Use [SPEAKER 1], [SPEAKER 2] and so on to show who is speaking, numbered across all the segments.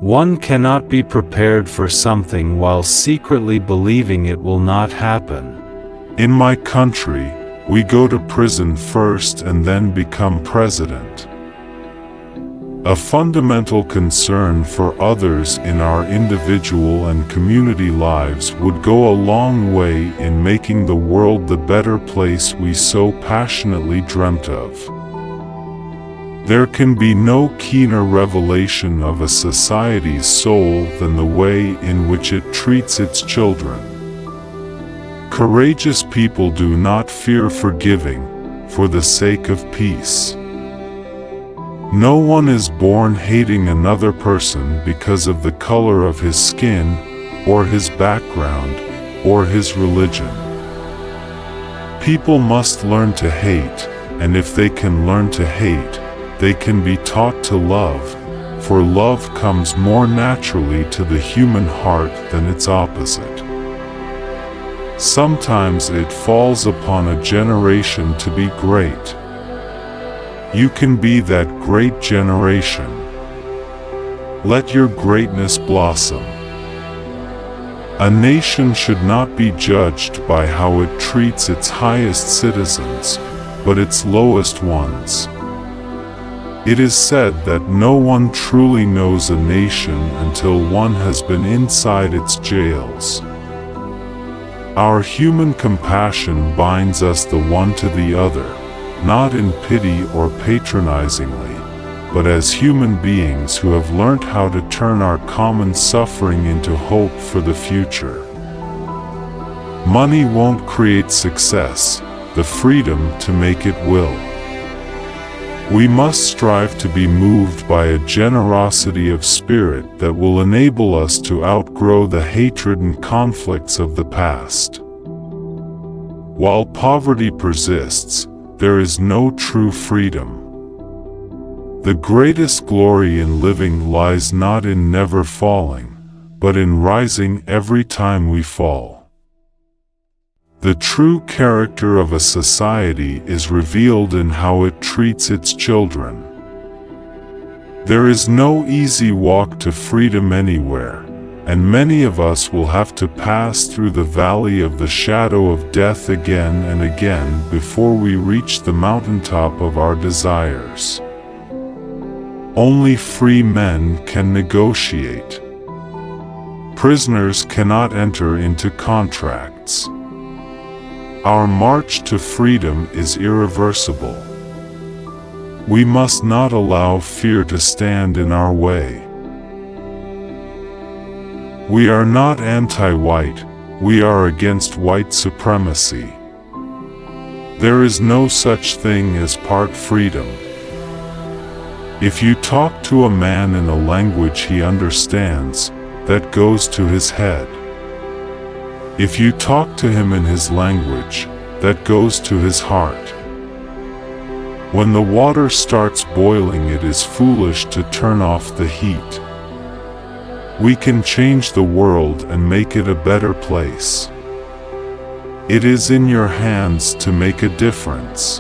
[SPEAKER 1] One cannot be prepared for something while secretly believing it will not happen.
[SPEAKER 2] In my country, we go to prison first and then become president. A fundamental concern for others in our individual and community lives would go a long way in making the world the better place we so passionately dreamt of. There can be no keener revelation of a society's soul than the way in which it treats its children. Courageous people do not fear forgiving, for the sake of peace. No one is born hating another person because of the color of his skin, or his background, or his religion. People must learn to hate, and if they can learn to hate, they can be taught to love, for love comes more naturally to the human heart than its opposite. Sometimes it falls upon a generation to be great. You can be that great generation. Let your greatness blossom. A nation should not be judged by how it treats its highest citizens, but its lowest ones. It is said that no one truly knows a nation until one has been inside its jails. Our human compassion binds us the one to the other, not in pity or patronizingly, but as human beings who have learnt how to turn our common suffering into hope for the future. Money won't create success, the freedom to make it will. We must strive to be moved by a generosity of spirit that will enable us to outgrow the hatred and conflicts of the past. While poverty persists, there is no true freedom. The greatest glory in living lies not in never falling, but in rising every time we fall. The true character of a society is revealed in how it treats its children. There is no easy walk to freedom anywhere, and many of us will have to pass through the valley of the shadow of death again and again before we reach the mountaintop of our desires. Only free men can negotiate. Prisoners cannot enter into contracts. Our march to freedom is irreversible. We must not allow fear to stand in our way. We are not anti-white, we are against white supremacy. There is no such thing as part freedom. If you talk to a man in a language he understands, that goes to his head. If you talk to him in his language, that goes to his heart. When the water starts boiling, it is foolish to turn off the heat. We can change the world and make it a better place. It is in your hands to make a difference.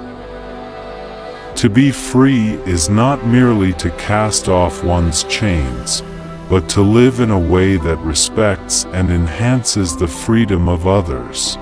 [SPEAKER 2] To be free is not merely to cast off one's chains, but to live in a way that respects and enhances the freedom of others.